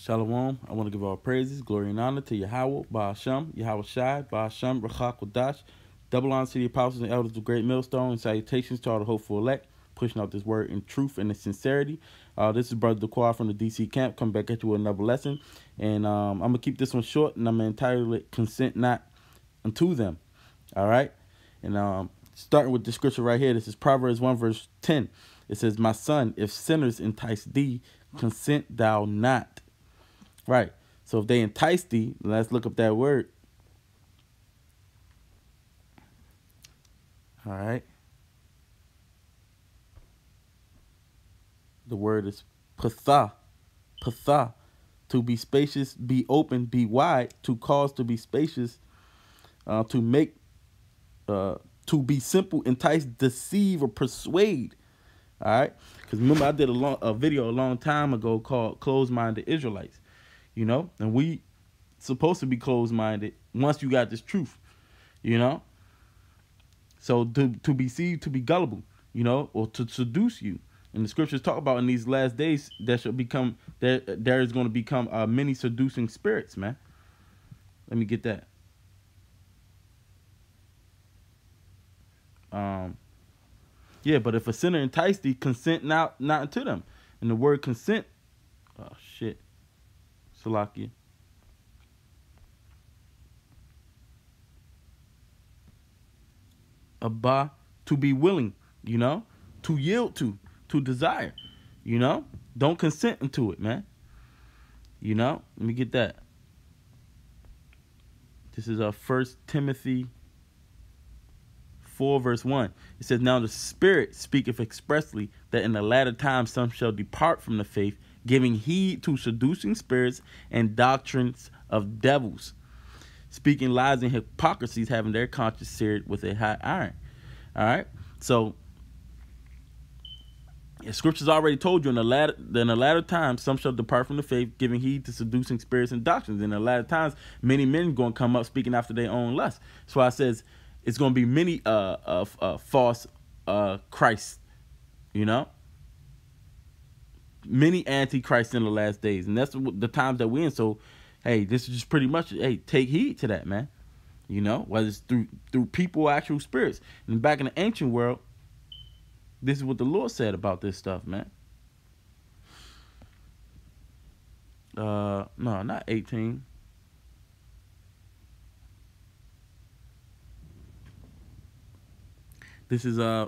Shalom. I want to give all praises, glory, and honor to Yahweh, Ba'ashem, Yahweh Shai, Ba'ashem, Rachak Wadash. Double honor to the apostles and elders of Great Millstone, and salutations to all the hopeful elect, pushing out this word in truth and in sincerity. This is Brother DeQuar from the DC camp, coming back at you with another lesson. And I'm going to keep this one short, and I'm going to entitle it, Consent Not Unto Them. All right? And starting with the scripture right here, this is Proverbs 1 verse 10. It says, "My son, if sinners entice thee, consent thou not." Right. So if they entice thee, let's look up that word. All right. The word is patha. Patha. To be spacious, be open, be wide, to cause to be spacious, to make, to be simple, entice, deceive, or persuade. All right. Because remember, I did a video a long time ago called Closed-Minded Israelites. You know, and we supposed to be closed-minded once you got this truth, you know. So to be deceived, to be gullible, you know, or to seduce you. And the scriptures talk about in these last days there is going to become many seducing spirits, man. Let me get that. Yeah, but if a sinner entice thee, consent not unto them. And the word consent, oh shit. Salakia. Abba, to be willing, you know, to yield to desire, you know, don't consent into it, man. You know, let me get that. This is 1 Timothy 4 verse 1. It says, "Now the Spirit speaketh expressly that in the latter time some shall depart from the faith, giving heed to seducing spirits and doctrines of devils, speaking lies and hypocrisies, having their conscience seared with a hot iron." All right. So scriptures already told you in the latter times some shall depart from the faith, giving heed to seducing spirits and doctrines. In the latter times, many men going to come up speaking after their own lust. That's why it says it's going to be many false Christs, you know. Many antichrists in the last days, and that's the times that we're in. So, hey, this is just pretty much, hey, take heed to that, man. You know, whether it's through people or actual spirits. And back in the ancient world, this is what the Lord said about this stuff, man. No, not 18. This is I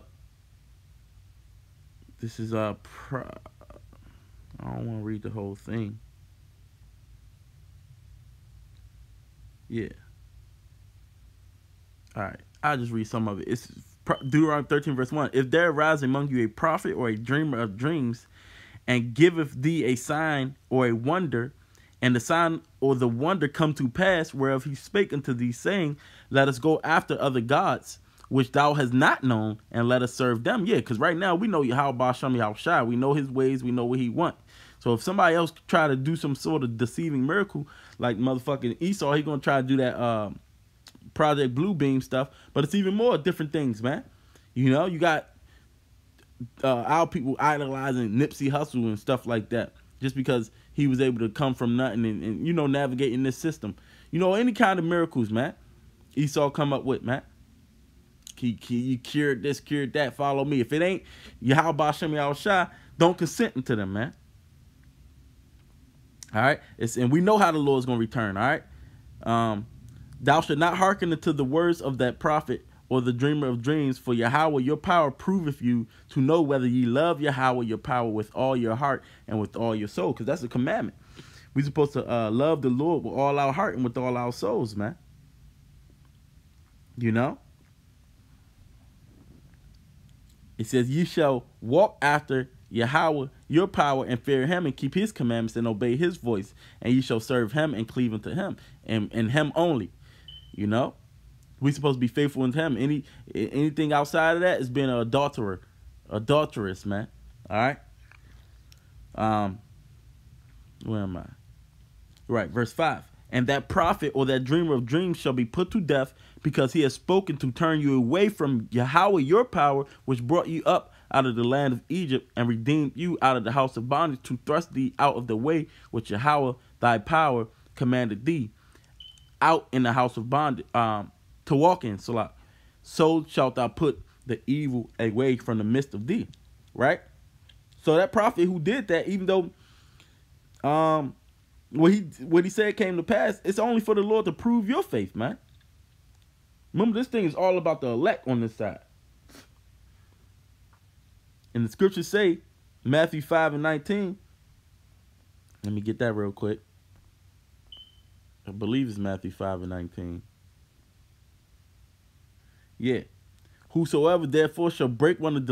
don't want to read the whole thing. Yeah. All right. I'll just read some of it. It's Deuteronomy 13 verse 1. "If there arise among you a prophet or a dreamer of dreams, and giveth thee a sign or a wonder, and the sign or the wonder come to pass, whereof he spake unto thee, saying, Let us go after other gods, which thou hast not known, and let us serve them." Yeah, because right now we know Yahweh Ba'ashem, Yahweh Shai. We know his ways. We know what he wants. So if somebody else try to do some sort of deceiving miracle, like motherfucking Esau, he gonna try to do that Project Bluebeam stuff. But it's even more different things, man. You know, you got our people idolizing Nipsey Hussle and stuff like that, just because he was able to come from nothing and you know, navigating this system. You know, any kind of miracles, man, Esau come up with, man. He cured this, cured that, follow me. If it ain't Yahweh Ba'ashem Yahweh Shai, don't consent into them, man. All right, and we know how the Lord's gonna return. All right, thou shalt not hearken unto the words of that prophet or the dreamer of dreams, for Yahweh your power proveth you to know whether ye love Yahweh your power with all your heart and with all your soul, because that's a commandment. We're supposed to love the Lord with all our heart and with all our souls, man. You know, it says, "Ye shall walk after Yahweh your power, and fear him, and keep his commandments, and obey his voice, and ye shall serve him and cleave unto him, and him only." You know, we supposed to be faithful unto him. Anything outside of that is being an adulteress, man. All right. Where am I? Right, verse 5. "And that prophet or that dreamer of dreams shall be put to death, because he has spoken to turn you away from Yahweh your power, which brought you up out of the land of Egypt, and redeemed you out of the house of bondage, to thrust thee out of the way which Yahweh thy power commanded thee out in the house of bondage, to walk in. So shalt thou put the evil away from the midst of thee. Right? So that prophet who did that, even though what he said came to pass, it's only for the Lord to prove your faith, man. Remember, this thing is all about the elect on this side. And the scriptures say, Matthew 5:19. Let me get that real quick. I believe it's Matthew 5:19. Yeah. Whosoever therefore shall break one of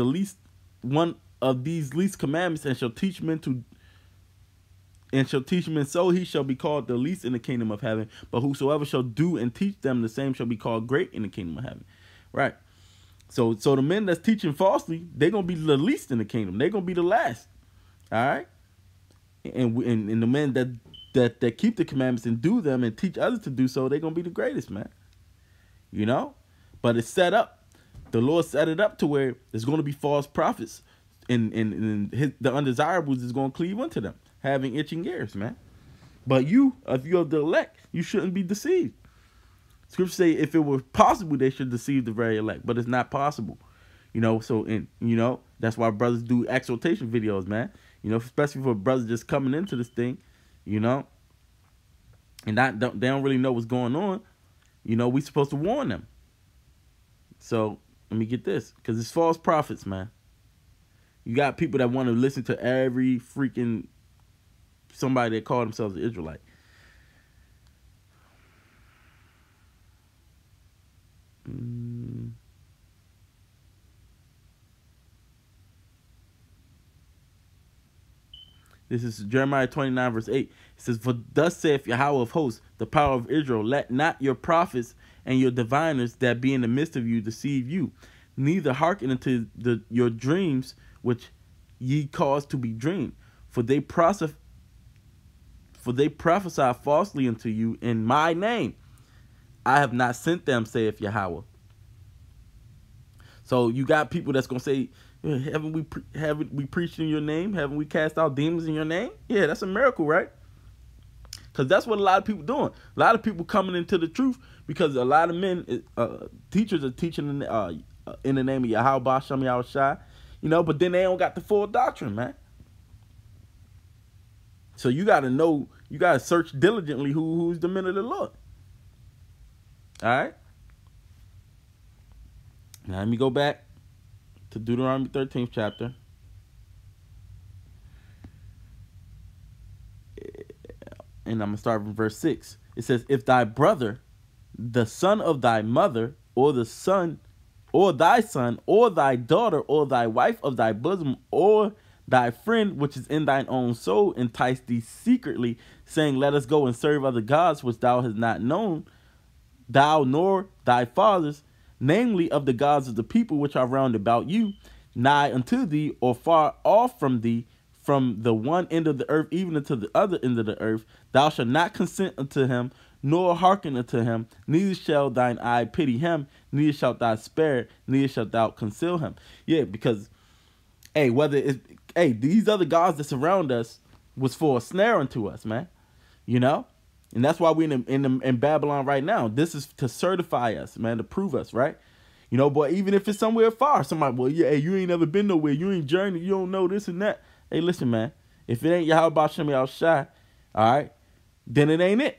these least commandments, and shall teach men so, he shall be called the least in the kingdom of heaven. But whosoever shall do and teach them, the same shall be called great in the kingdom of heaven. Right. So the men that's teaching falsely, they're gonna be the least in the kingdom. They're gonna be the last. All right. And the men that keep the commandments and do them and teach others to do so, they're gonna be the greatest, man. You know? But it's set up. The Lord set it up to where there's gonna be false prophets, and the undesirables is gonna cleave unto them, having itching ears, man. But if you're the elect, you shouldn't be deceived. Scripture say if it were possible, they should deceive the very elect, but it's not possible. That's why brothers do exhortation videos, man. Especially for brothers just coming into this thing, and they don't really know what's going on. We supposed to warn them. So let me get this, because it's false prophets, man. You got people that want to listen to every freaking somebody that call themselves an Israelite. This is Jeremiah 29 verse 8. It says, for thus saith Yahweh of hosts, the power of Israel, let not your prophets and your diviners that be in the midst of you deceive you, neither hearken unto your dreams which ye cause to be dreamed. For they prophesy falsely unto you in my name. I have not sent them, saith Yahweh. So you got people that's gonna say, haven't we preached in your name? Haven't we cast out demons in your name? Yeah, that's a miracle, right? Because that's what a lot of people doing. A lot of people coming into the truth because a lot of men, teachers are teaching in the name of Yahweh Ba'Shem Yahushai, but then they don't got the full doctrine, man. So you got to know, you got to search diligently who's the men of the Lord. All right? Now let me go back to Deuteronomy 13th chapter. And I'm going to start from verse 6. It says, if thy brother, the son of thy mother, or thy son, or thy daughter, or thy wife of thy bosom, or thy friend which is in thine own soul, entice thee secretly, saying, let us go and serve other gods which thou hast not known, thou nor thy fathers, namely of the gods of the people which are round about you, nigh unto thee, or far off from thee, from the one end of the earth even unto the other end of the earth, thou shalt not consent unto him, nor hearken unto him, neither shall thine eye pity him, neither shalt thou spare, neither shalt thou conceal him. Yeah, because, these other gods that surround us was for a snare unto us, man. And that's why we're in Babylon right now. This is to certify us, man, to prove us, right? But even if it's somewhere far, somebody, well, yeah, hey, you ain't never been nowhere, you ain't journeyed, you don't know this and that. Hey, listen, man, if it ain't Yahweh Ba'Shem Yahushai, all right, then it ain't it.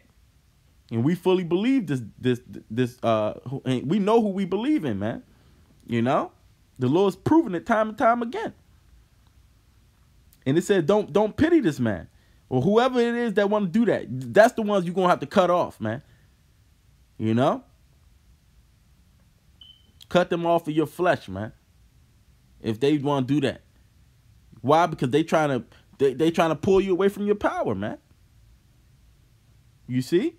And we fully believe this, we know who we believe in, man. The Lord's proven it time and time again. And it said, don't pity this man. Or whoever it is that want to do that. That's the ones you're going to have to cut off, man. Cut them off of your flesh, man. If they want to do that. Why? Because they trying to pull you away from your power, man. You see?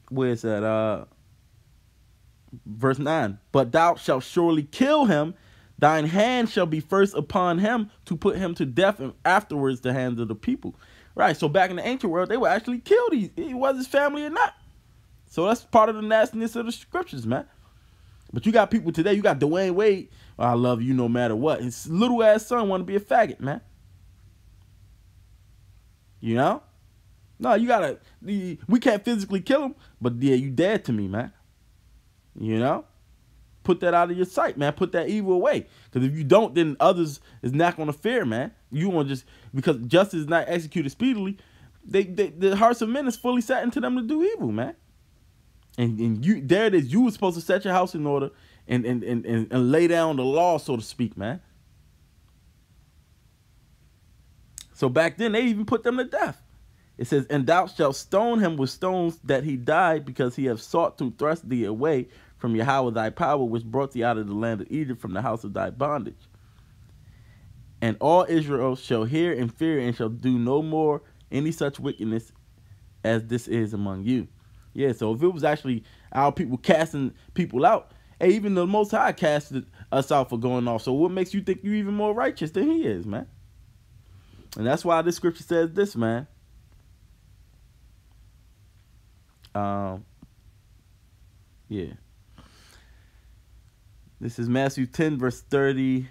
Where is that? Verse 9. But thou shalt surely kill him. Thine hand shall be first upon him to put him to death, and afterwards the hands of the people. Right. So back in the ancient world, they would actually kill these, was his family or not. So that's part of the nastiness of the scriptures, man. But you got people today, you got Dwayne Wade, I love you no matter what. His little ass son want to be a faggot, man. You know? No, you gotta, we can't physically kill him, but yeah, you dead to me, man. You know? Put that out of your sight, man. Put that evil away. Because if you don't, then others is not going to fear, man. You want to just, because justice is not executed speedily, the hearts of men is fully set into them to do evil, man. And you, there it is. You were supposed to set your house in order and lay down the law, so to speak, man. So back then, they even put them to death. It says, and thou shalt stone him with stones that he died, because he hath sought to thrust thee away from Yahweh thy power, which brought thee out of the land of Egypt, from the house of thy bondage. And all Israel shall hear and fear, and shall do no more any such wickedness as this is among you. Yeah, so if it was actually our people casting people out, hey, even the Most High casted us out for going off. So what makes you think you're even more righteous than he is, man? And that's why this scripture says this, man. Yeah. This is Matthew 10, verse 36.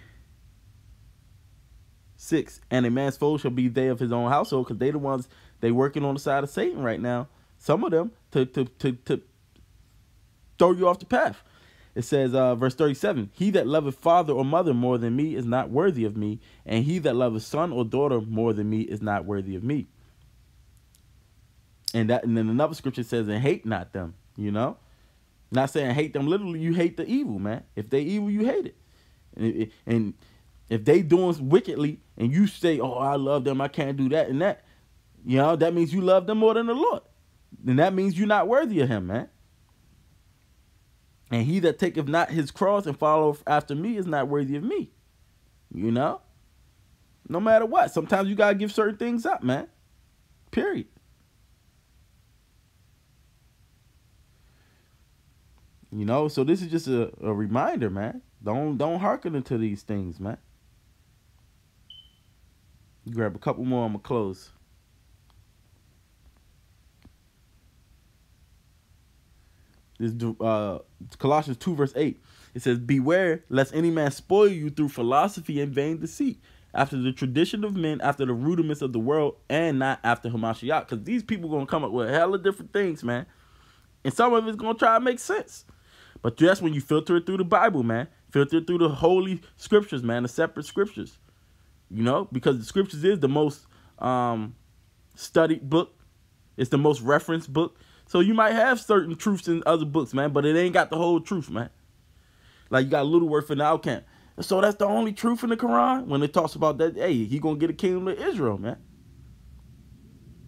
And a man's foe shall be they of his own household, because they the ones, they working on the side of Satan right now. Some of them to throw you off the path. It says, verse 37, he that loveth father or mother more than me is not worthy of me, and he that loveth son or daughter more than me is not worthy of me. And then another scripture says, and hate not them, you know? Not saying hate them literally, you hate the evil, man. If they evil, you hate it. And if they doing wickedly and you say, oh, I love them, I can't do that and that, you know, that means you love them more than the Lord. Then that means you're not worthy of him, man. And he that taketh not his cross and follow after me is not worthy of me. You know? No matter what. Sometimes you got to give certain things up, man. Period. You know, so this is just a reminder, man. Don't hearken into these things, man. Grab a couple more, I'm going to close. This Colossians 2, verse 8. It says, beware lest any man spoil you through philosophy and vain deceit, after the tradition of men, after the rudiments of the world, and not after Hamashiach. Because these people going to come up with a hell of different things, man. And some of it's going to try to make sense. But that's when you filter it through the Bible, man. Filter it through the holy scriptures, man, the separate scriptures. You know, because the scriptures is the most studied book. It's the most referenced book. So you might have certain truths in other books, man, but it ain't got the whole truth, man. Like you got a little word for the outcast. So that's the only truth in the Quran when it talks about that, hey, he going to get a kingdom of Israel, man.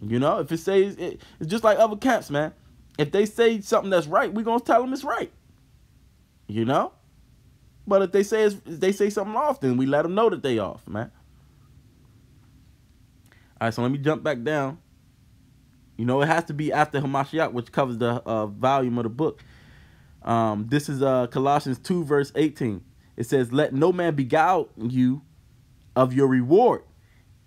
You know, if it says, it's just like other camps, man. If they say something that's right, we going to tell them it's right. You know? But if they say something off, then we let them know that they off, man. All right, so let me jump back down. You know, it has to be after Hamashiach, which covers the volume of the book. This is Colossians 2, verse 18. It says, let no man beguile you of your reward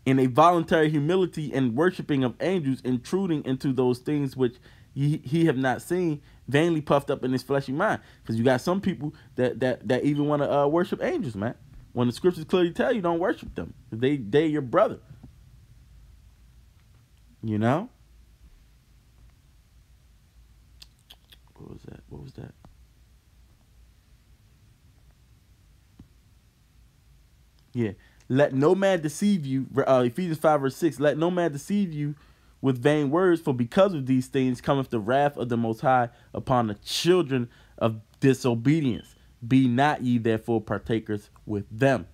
in a voluntary humility and worshiping of angels, intruding into those things which he have not seen, vainly puffed up in his fleshy mind. Because you got some people that even want to worship angels, man. When the scriptures clearly tell you don't worship them. They're your brother. You know? What was that? What was that? Yeah. Let no man deceive you. Ephesians 5, verse 6. Let no man deceive you with vain words, for because of these things cometh the wrath of the Most High upon the children of disobedience. Be not ye therefore partakers with them.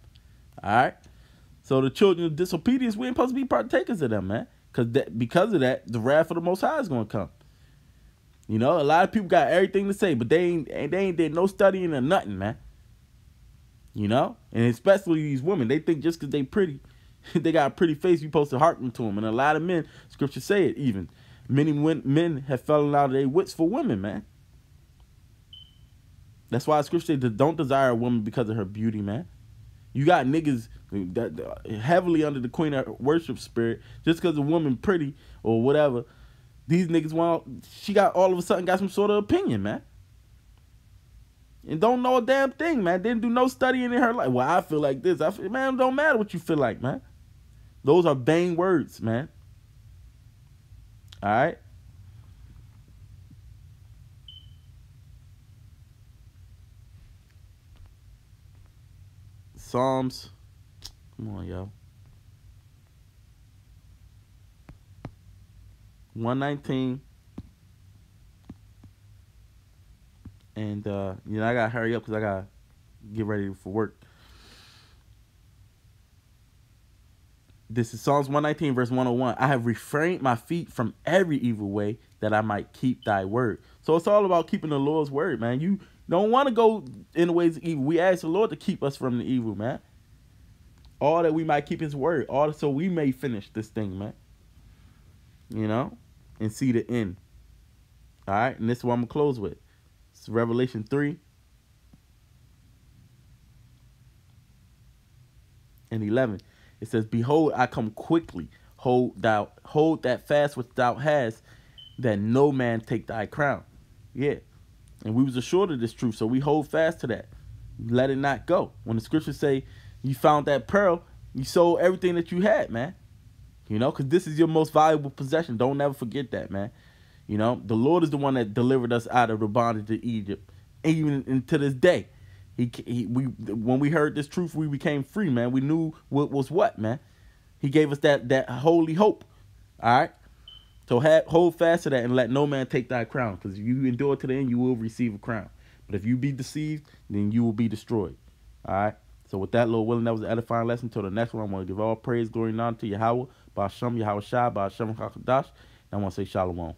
All right? So the children of disobedience, we ain't supposed to be partakers of them, man. Because of that, the wrath of the Most High is going to come. You know, a lot of people got everything to say, but they ain't did no studying or nothing, man. You know? And especially these women, they think just because they pretty, they got a pretty face, you supposed to hearken to them. And a lot of men, scripture say it even, many men have fallen out of their wits for women, man. That's why scripture says, don't desire a woman because of her beauty, man. You got niggas that heavily under the queen of worship spirit, just because a woman pretty or whatever. These niggas want, she got all of a sudden got some sort of opinion, man. and don't know a damn thing, man. Didn't do no studying in her life. Well, I feel like this. Man, it don't matter what you feel like, man. Those are vain words, man. All right. Psalms. Come on, yo. 119. And I gotta hurry up because I gotta get ready for work. This is Psalms 119, verse 101. I have refrained my feet from every evil way that I might keep thy word. So it's all about keeping the Lord's word, man. You don't want to go in the ways of evil. We ask the Lord to keep us from the evil, man. All that we might keep his word. All so we may finish this thing, man. And see the end. All right. And this is what I'm going to close with. It's Revelation 3 and 11. It says, behold, I come quickly. Hold that fast which thou hast, that no man take thy crown. Yeah. And we was assured of this truth, so we hold fast to that. Let it not go. When the scriptures say you found that pearl, you sold everything that you had, man. Because this is your most valuable possession. Don't never forget that, man. The Lord is the one that delivered us out of the bondage of Egypt, even to this day. When we heard this truth, we became free, man. We knew what was what, man. He gave us that holy hope. All right. So hold fast to that and let no man take thy crown, because if you endure to the end, you will receive a crown. But if you be deceived, then you will be destroyed. All right. So with that, Lord willing, that was an edifying lesson. Until the next one, I want to give all praise, glory, and honor to Yahweh, Ba'ashem, Yahweh Shai, Ba'ashem, Hakadash. And I want to say Shalom.